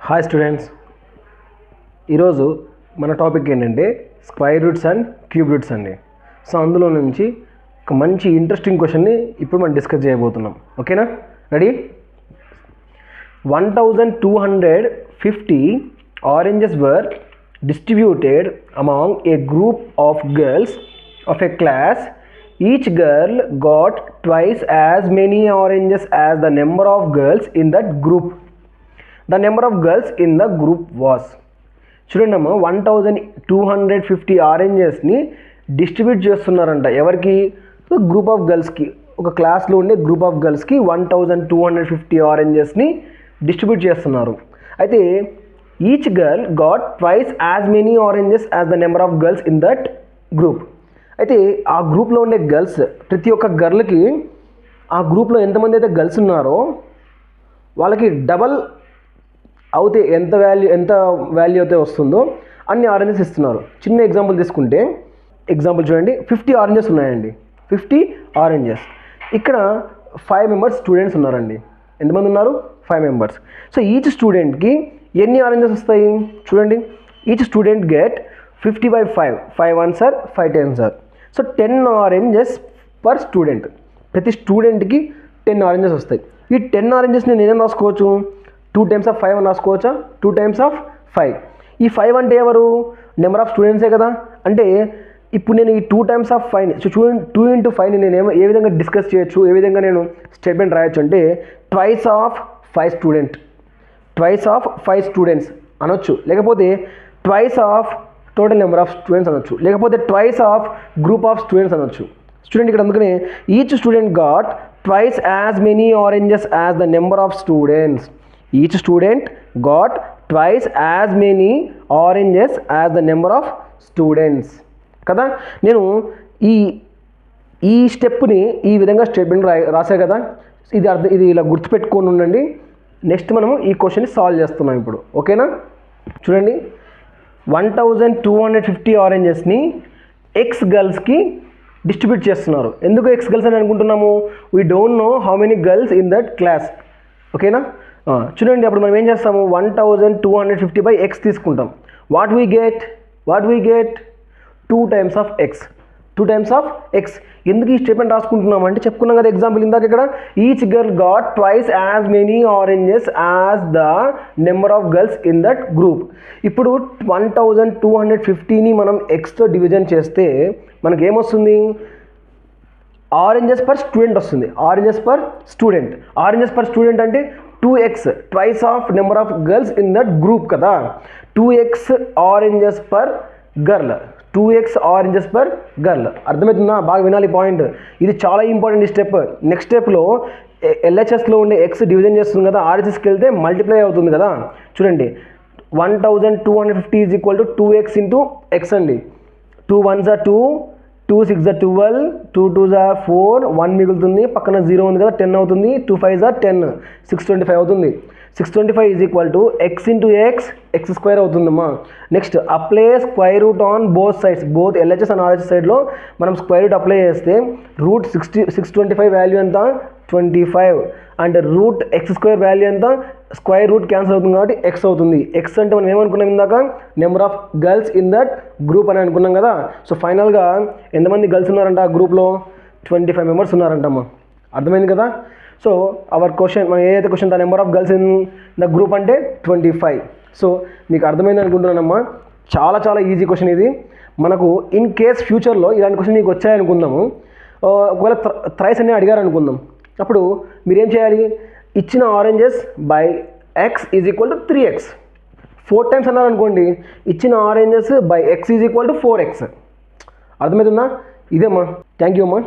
Hi students, ఈరోజు మన topic ఏంటంటే square roots and cube roots అండి. సో అందులో నుంచి ఒక మంచి ఇంట్రెస్టింగ్ క్వశ్చన్ని ఇప్పుడు మనం డిస్కస్ చేయబోతున్నాం. ఓకేనా? Ready? 1250 oranges were distributed among A group of girls of a class. Each girl got twice as many oranges as the number of girls in that group. The number of girls in the group was. చూడండి అమ్మ, 1250 ఆరెంజెస్ని distribute చేస్తున్నారంట. ఎవరికి? Group of గర్ల్స్కి. ఒక క్లాస్లో ఉండే group of గర్ల్స్కి 1250 ఆరెంజెస్ని distribute చేస్తున్నారు. అయితే each girl got twice as many oranges as the number of girls in that group. అయితే ఆ గ్రూప్లో ఉండే గర్ల్స్, ప్రతి ఒక్క గర్ల్కి ఆ గ్రూప్లో ఎంతమంది అయితే గర్ల్స్ ఉన్నారో వాళ్ళకి డబల్ అవుతే ఎంత వాల్యూ అయితే వస్తుందో అన్ని ఆరెంజెస్ ఇస్తున్నారు. చిన్న ఎగ్జాంపుల్ తీసుకుంటే, ఎగ్జాంపుల్ చూడండి, 50 ఆరెంజెస్ ఉన్నాయండి. 50 ఆరెంజెస్. ఇక్కడ 5 మెంబర్స్ స్టూడెంట్స్ ఉన్నారండి. ఎంతమంది ఉన్నారు? 5 మెంబర్స్. సో ఈచ్ స్టూడెంట్కి ఎన్ని ఆరెంజెస్ వస్తాయి చూడండి. Each student get 50/5. 5 1s are 5 10s are. So 10 oranges per student. ప్రతి స్టూడెంట్కి 10 ఆరెంజెస్ వస్తాయి. ఈ 10 ఆరెంజెస్ నేను ఏం రాసుకోవచ్చు? 2 times of 5 అని రాసుకోవచ్చా? 2 times of 5. ఈ 5 అంటే ఎవరు? నెంబర్ ఆఫ్ స్టూడెంట్సే కదా. అంటే ఇప్పుడు నేను ఈ 2 times of 5ని, సో 2 into 5ని నేను ఏ విధంగా డిస్కస్ చేయొచ్చు, ఏ విధంగా నేను స్టేట్మెంట్ రాయొచ్చు అంటే ట్వైస్ ఆఫ్ 5 స్టూడెంట్స్ అనొచ్చు. లేకపోతే twice of total number of students అనొచ్చు. లేకపోతే twice of group of students అనొచ్చు. స్టూడెంట్ ఇక్కడ అందుకనే each student got twice as many oranges as the number of students. Each student got twice as many oranges as the number of students కదా. నేను ఈ stepney ఈ విధంగా statement రాసే కదా. ఇది ఇలా గుర్తుపెట్టుకొని ఉండండి. నెక్స్ట్ మనము ఈ క్వశ్చన్ని సాల్వ్ చేస్తున్నాం ఇప్పుడు. ఓకేనా? చూడండి, 1250 ఆరెంజెస్ని ఎక్స్ గర్ల్స్కి డిస్ట్రిబ్యూట్ చేస్తున్నారు. ఎందుకు ఎక్స్ గర్ల్స్ అని అనుకుంటున్నాము? We don't know how many girls in that class. ఓకేనా? చూడండి, అప్పుడు మనం ఏం చేస్తాము? 1250/x తీసుకుంటాం. What we get 2 times of x. 2 times of x. ఎందుకు ఈ స్టేట్మెంట్ రాసుకుంటున్నాం అంటే చెప్పుకున్నాం కదా ఎగ్జాంపుల్ ఇందాక. ఇక్కడ each girl got twice as many oranges as the number of girls in that group. ఇప్పుడు 1250ని మనం ఎక్స్తో డివిజన్ చేస్తే మనకి ఏమొస్తుంది? ఆరెంజెస్ పర్ స్టూడెంట్ వస్తుంది. ఆరెంజెస్ పర్ స్టూడెంట్ అంటే 2x, twice of number of girls in that group కదా. 2x oranges per girl. అర్థమవుతుందా? బాగా వినాలి పాయింట్. ఇది చాలా ఇంపార్టెంట్ స్టెప్. నెక్స్ట్ స్టెప్లో ఎల్హెచ్ఎస్లో ఉండే ఎక్స్ డివిజన్ చేస్తుంది కదా, ఆర్హెచ్ఎస్కి వెళ్తే మల్టిప్లై అవుతుంది కదా. చూడండి, 1250 is equal to 2x into X అండి. 2 1s are 2, 2 6s are 12, 2 2s are 4, 1 మిగులుతుంది, పక్కన 0 ఉంది కదా, 10 అవుతుంది. 2 5s are 10, 625 అవుతుంది. 625 is equal to x into x square అవుతుందమ్మా. Next apply square root on both sides. Both LHS and RHS సైడ్లో మనం స్క్వేర్ రూట్ అప్లై చేస్తే రూట్ 625 వాల్యూ ఎంత? 25. And root x square value ఎంత? స్క్వేర్ రూట్ క్యాన్సిల్ అవుతుంది కాబట్టి x అవుతుంది. X అంటే మనం ఏమనుకున్నాం ఇందాక? Number of girls in that group అని అనుకున్నాం కదా. సో ఫైనల్గా ఎంతమంది గర్ల్స్ ఉన్నారంట ఆ గ్రూప్లో? 25 మెంబర్స్ ఉన్నారంటమ్మా. అర్థమైంది కదా. సో అవర్ క్వశ్చన్, మనం ఏదైతే question the number of girls in the group అంటే 25. సో మీకు అర్థమైంది అనుకుంటున్నానమ్మా. చాలా చాలా ఈజీ క్వశ్చన్ ఇది. మనకు ఇన్ కేస్ ఫ్యూచర్లో ఇలాంటి క్వశ్చన్ మీకు వచ్చాయనుకుందాము, ఒకవేళ థ్రైస్ అనే అడిగారు అనుకుందాం, అప్పుడు మీరేం చేయాలి? ఇచ్చిన oranges by X is equal to 3x. 4 times అన్నారు అనుకోండి, ఇచ్చిన oranges by X is equal to 4x. అర్థమవుతుందా? ఇదేమ్మా. థ్యాంక్ యూ అమ్మా.